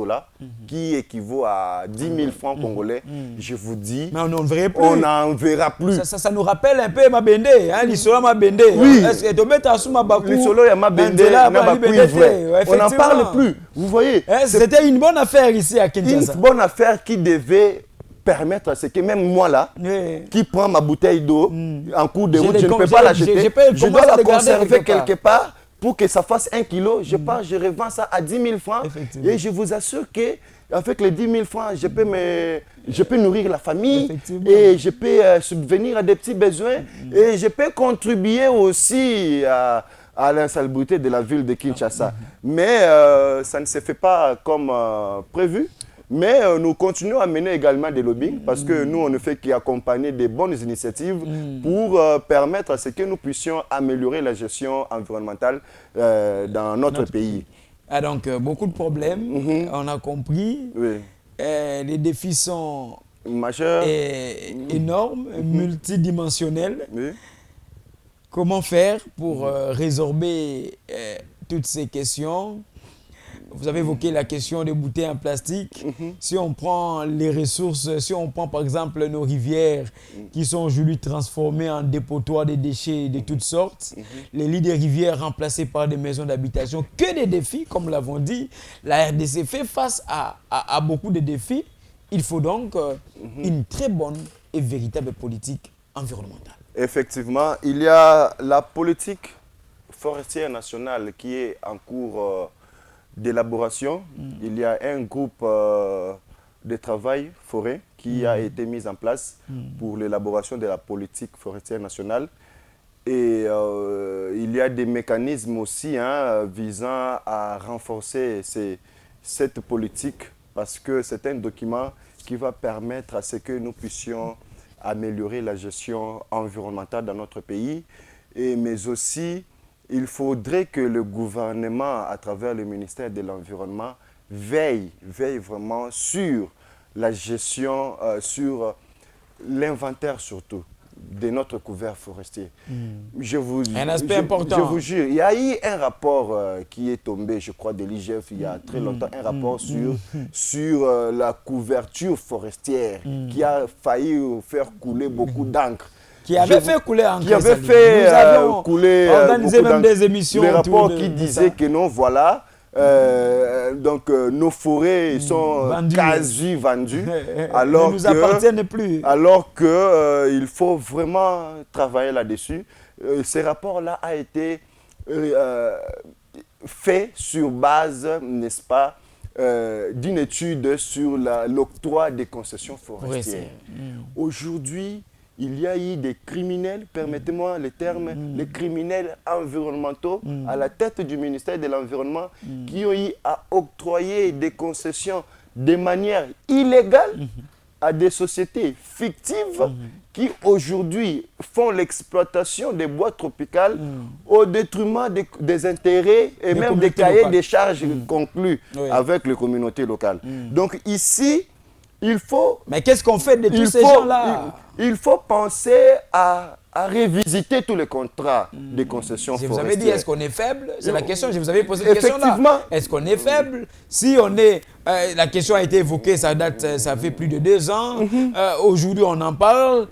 qui équivaut à 10 000 francs congolais, je vous dis, mais on n'en verra plus. On n'en verra plus. Ça nous rappelle un peu Mabende, hein, l'Isolo Mabende. Oui. L'Isolo Mabende, on n'en parle plus. Vous voyez. C'était une bonne affaire ici à Kinshasa. Une bonne affaire qui devait permettre à ce que même moi là, qui prend ma bouteille d'eau en cours de route, je ne peux pas l'acheter. Je dois la conserver quelque part pour que ça fasse 1 kilo. Je pars, je revends ça à 10 000 francs. Et je vous assure qu'avec les 10 000 francs, je peux nourrir la famille et je peux subvenir à des petits besoins et je peux contribuer aussi à l'insalubrité de la ville de Kinshasa. Mais ça ne se fait pas comme prévu. Mais nous continuons à mener également des lobbying parce que nous, on ne fait qu'accompagner des bonnes initiatives pour permettre à ce que nous puissions améliorer la gestion environnementale dans notre pays. Ah, donc, beaucoup de problèmes, on a compris. Oui. Les défis sont majeurs, énormes, multidimensionnels. Oui. Comment faire pour résorber toutes ces questions? vous avez évoqué la question des bouteilles en plastique. Si on prend les ressources, si on prend par exemple nos rivières qui sont aujourd'hui transformées en dépotoirs de déchets de toutes sortes, les lits des rivières remplacés par des maisons d'habitation, que des défis, comme l'avons dit. La RDC fait face à beaucoup de défis. Il faut donc une très bonne et véritable politique environnementale. Effectivement, il y a la politique forestière nationale qui est en cours d'élaboration. Il y a un groupe de travail forêt qui a été mis en place pour l'élaboration de la politique forestière nationale. Et il y a des mécanismes aussi visant à renforcer cette politique parce que c'est un document qui va permettre à ce que nous puissions améliorer la gestion environnementale dans notre pays. Mais aussi, il faudrait que le gouvernement, à travers le ministère de l'Environnement, veille vraiment sur la gestion, sur l'inventaire surtout de notre couvert forestier. Un aspect important. Je vous jure, il y a eu un rapport qui est tombé, je crois, de l'IGF il y a très longtemps, un rapport sur la couverture forestière qui a failli faire couler beaucoup d'encre. Qui avait fait couler en Qui avait fait couler organisé même des émissions. Les rapports qui disaient que non, voilà, donc nos forêts sont quasi vendues, alors ne nous appartiennent plus. Alors qu'il faut vraiment travailler là-dessus. Ce rapport-là a été fait sur base, n'est-ce pas, d'une étude sur l'octroi des concessions forestières. Aujourd'hui, il y a eu des criminels, permettez-moi le terme, les criminels environnementaux à la tête du ministère de l'Environnement qui ont eu à octroyer des concessions de manière illégale à des sociétés fictives qui aujourd'hui font l'exploitation des bois tropicales au détriment des intérêts et même des cahiers des charges conclus avec les communautés locales. Donc ici, il faut... Mais qu'est-ce qu'on fait de tous ces gens-là? Il faut penser à révisiter tous les contrats de concession forestière. Vous avez dit, est-ce qu'on est faible? C'est la question, je vous avais posé cette question-là. Est-ce qu'on est faible? Si on est... la question a été évoquée, ça date, ça fait plus de 2 ans. Aujourd'hui, on en parle.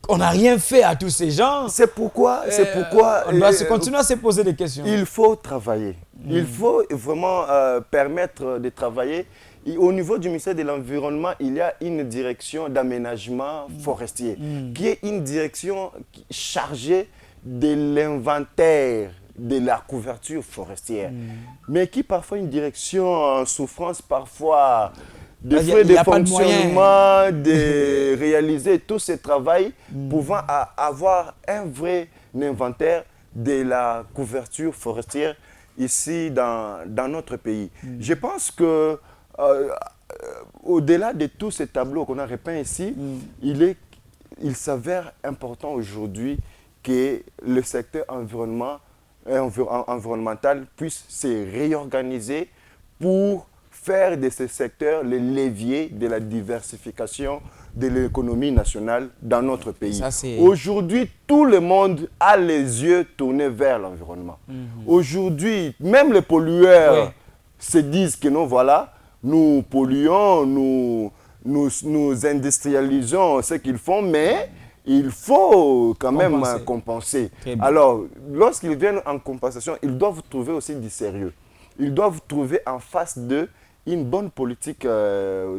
On n'a rien fait à tous ces gens. C'est pourquoi... on doit continuer à se poser des questions. Il faut travailler. Il faut vraiment permettre de travailler. Et au niveau du ministère de l'Environnement, il y a une direction d'aménagement forestier qui est une direction chargée de l'inventaire de la couverture forestière, mais qui parfois une direction en souffrance parfois de frais de fonctionnement, de réaliser tout ce travail, pouvant avoir un vrai inventaire de la couverture forestière ici dans notre pays. Je pense que au-delà de tous ces tableaux qu'on a repeints ici, il s'avère important aujourd'hui que le secteur environnemental puisse se réorganiser pour faire de ce secteur le levier de la diversification de l'économie nationale dans notre pays. Aujourd'hui, tout le monde a les yeux tournés vers l'environnement. Aujourd'hui, même les pollueurs se disent que non, voilà, nous polluons, nous industrialisons ce qu'ils font, mais il faut quand même compenser. Alors, lorsqu'ils viennent en compensation, ils doivent trouver aussi du sérieux. Ils doivent trouver en face d'eux une bonne politique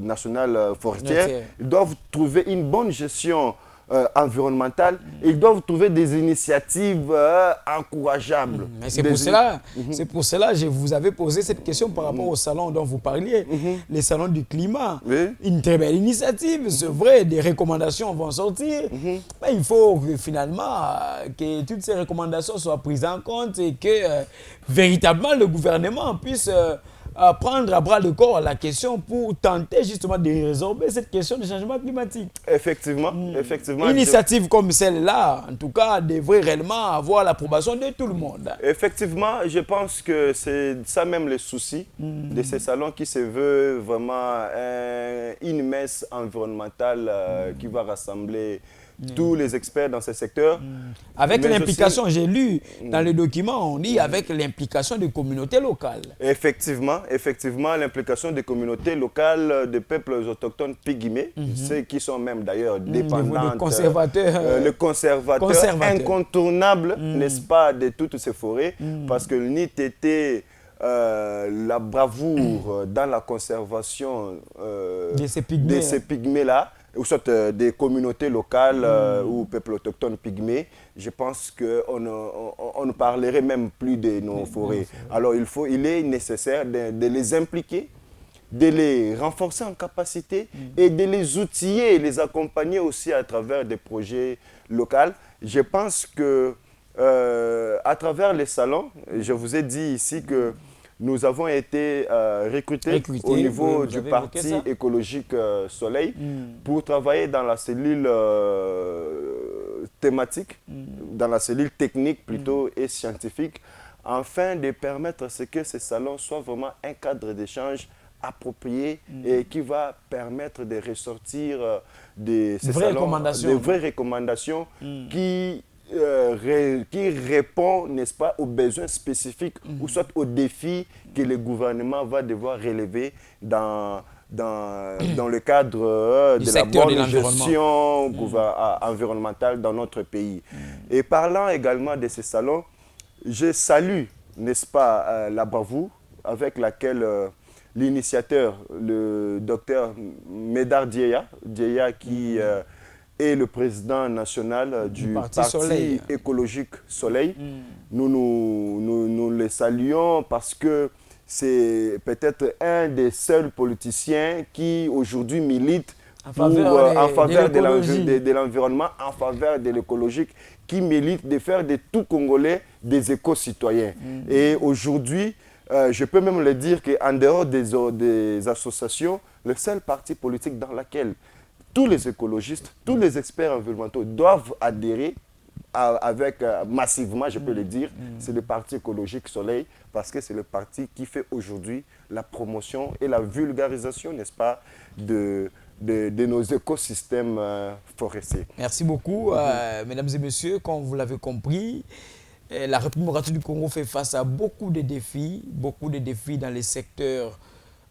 nationale forestière. Ils doivent trouver une bonne gestion environnementale. Ils doivent trouver des initiatives encourageables. Mais c'est pour cela que je vous avais posé cette question par rapport au salon dont vous parliez, les salons du climat. Une très belle initiative, c'est vrai, des recommandations vont sortir. Mais il faut finalement que toutes ces recommandations soient prises en compte et que véritablement le gouvernement puisse prendre à bras le corps la question pour tenter justement de résorber cette question du changement climatique. Effectivement. Une initiative comme celle-là, en tout cas, devrait réellement avoir l'approbation de tout le monde. Effectivement, je pense que c'est ça même le souci de ces salons qui se veut vraiment un une messe environnementale qui va rassembler tous les experts dans ce secteur. Avec l'implication, j'ai lu dans Mm. le document, on dit avec l'implication des communautés locales. Effectivement, l'implication des communautés locales, des peuples autochtones pygmées, ceux qui sont même d'ailleurs dépendants, Le conservateur, le conservateur incontournable, n'est-ce pas, de toutes ces forêts, parce que n'eût été la bravoure dans la conservation de ces pygmées-là, ou soit des communautés locales ou peuples autochtones pygmées, je pense qu'on ne parlerait même plus de nos forêts. Alors il est nécessaire de les impliquer, de les renforcer en capacité et de les outiller, les accompagner aussi à travers des projets locaux. Je pense que à travers les salons, je vous ai dit ici que nous avons été recrutés au niveau du Parti écologique Soleil pour travailler dans la cellule thématique, dans la cellule technique plutôt et scientifique, afin de permettre à ce que ces salons soient vraiment un cadre d'échange approprié et qui va permettre de ressortir de ces salons des vraies recommandations qui répond, n'est-ce pas, aux besoins spécifiques ou soit aux défis que le gouvernement va devoir relever dans le cadre de la bonne gestion environnementale dans notre pays. Et parlant également de ces salons, je salue, n'est-ce pas, la bravoure avec laquelle l'initiateur, le docteur Médard Dieya qui est le président national du Parti écologique Soleil. Nous le saluons parce que c'est peut-être un des seuls politiciens qui aujourd'hui milite en faveur de l'environnement, en faveur de l'écologique, qui milite de faire de tout Congolais des éco-citoyens. Et aujourd'hui, je peux même le dire qu'en dehors des associations, le seul parti politique dans lequel tous les écologistes, tous les experts environnementaux doivent adhérer massivement, je peux le dire, c'est le Parti écologique Soleil, parce que c'est le parti qui fait aujourd'hui la promotion et la vulgarisation, n'est-ce pas, de nos écosystèmes forestiers. Merci beaucoup, mesdames et messieurs. Comme vous l'avez compris, la République démocratique du Congo fait face à beaucoup de défis dans les secteurs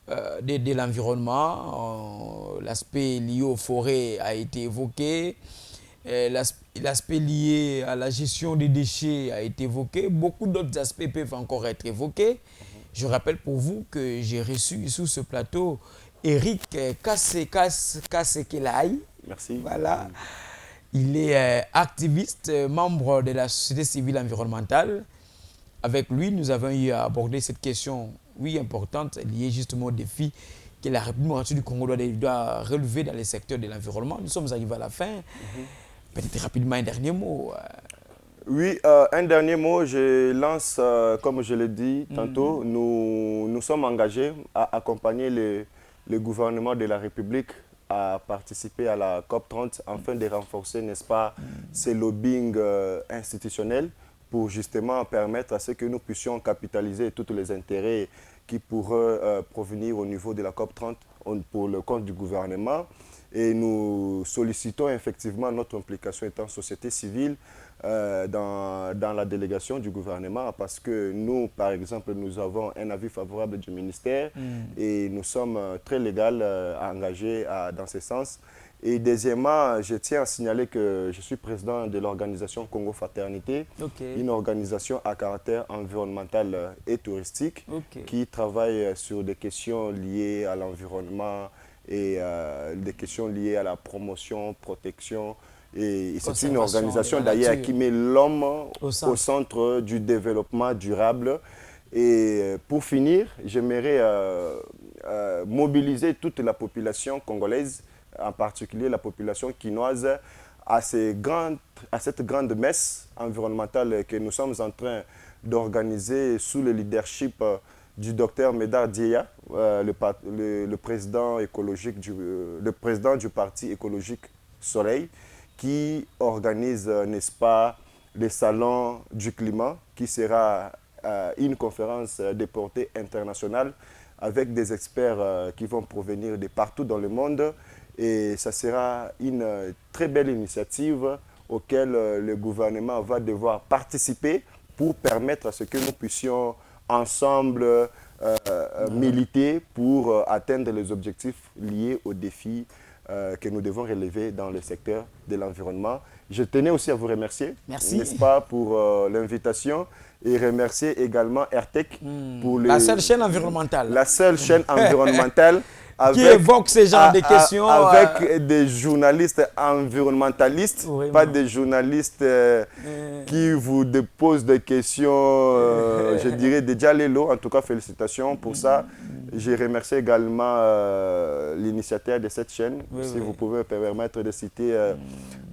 de l'environnement. L'aspect lié aux forêts a été évoqué. L'aspect lié à la gestion des déchets a été évoqué. Beaucoup d'autres aspects peuvent encore être évoqués. Je rappelle pour vous que j'ai reçu sur ce plateau Eric Kassekelaï. Merci. Voilà. Il est activiste, membre de la société civile environnementale. Avec lui, nous avons eu à aborder cette question, oui, importante, liée justement aux défis que la République démocratique du Congo doit relever dans les secteurs de l'environnement. Nous sommes arrivés à la fin. Peut-être rapidement un dernier mot. Oui, un dernier mot. Je lance, comme je l'ai dit tantôt, nous sommes engagés à accompagner le gouvernement de la République à participer à la COP30 afin de renforcer, n'est-ce pas, ces lobbying institutionnels pour justement permettre à ce que nous puissions capitaliser tous les intérêts qui pourraient provenir au niveau de la COP30 pour le compte du gouvernement. Et nous sollicitons effectivement notre implication étant société civile dans la délégation du gouvernement parce que nous, par exemple, nous avons un avis favorable du ministère et nous sommes très légal engagés dans ce sens. Et deuxièmement, je tiens à signaler que je suis président de l'organisation Congo Fraternité, une organisation à caractère environnemental et touristique qui travaille sur des questions liées à l'environnement et des questions liées à la promotion, protection. Et c'est une organisation d'ailleurs qui met l'homme au centre du développement durable. Et pour finir, j'aimerais mobiliser toute la population congolaise, en particulier la population quinoise, à cette grande messe environnementale que nous sommes en train d'organiser sous le leadership du docteur Médard Dieya, le président du Parti écologique Soleil, qui organise, n'est-ce pas, le Salon du climat, qui sera une conférence de portée internationale avec des experts qui vont provenir de partout dans le monde. Et ça sera une très belle initiative auquel le gouvernement va devoir participer pour permettre à ce que nous puissions ensemble militer pour atteindre les objectifs liés aux défis que nous devons relever dans le secteur de l'environnement. Je tenais aussi à vous remercier, n'est-ce pas, pour l'invitation et remercier également RTEC pour la seule chaîne environnementale. La seule chaîne environnementale qui évoque ce genre de questions. Avec des journalistes environnementalistes, pas des journalistes qui vous déposent des questions, je dirais, déjà les lots. En tout cas, félicitations pour ça. Je remercie également l'initiateur de cette chaîne. Si vous pouvez me permettre de citer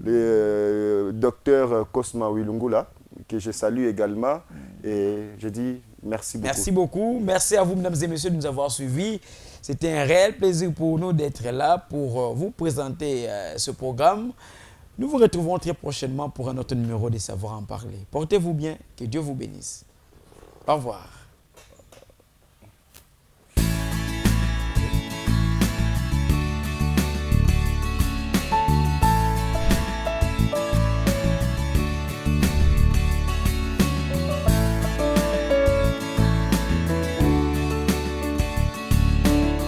le docteur Cosma Wilungula, que je salue également. Et je dis merci beaucoup. Merci beaucoup. Merci à vous, mesdames et messieurs, de nous avoir suivis. C'était un réel plaisir pour nous d'être là pour vous présenter ce programme. Nous vous retrouvons très prochainement pour un autre numéro de Savoir en parler. Portez-vous bien, que Dieu vous bénisse. Au revoir.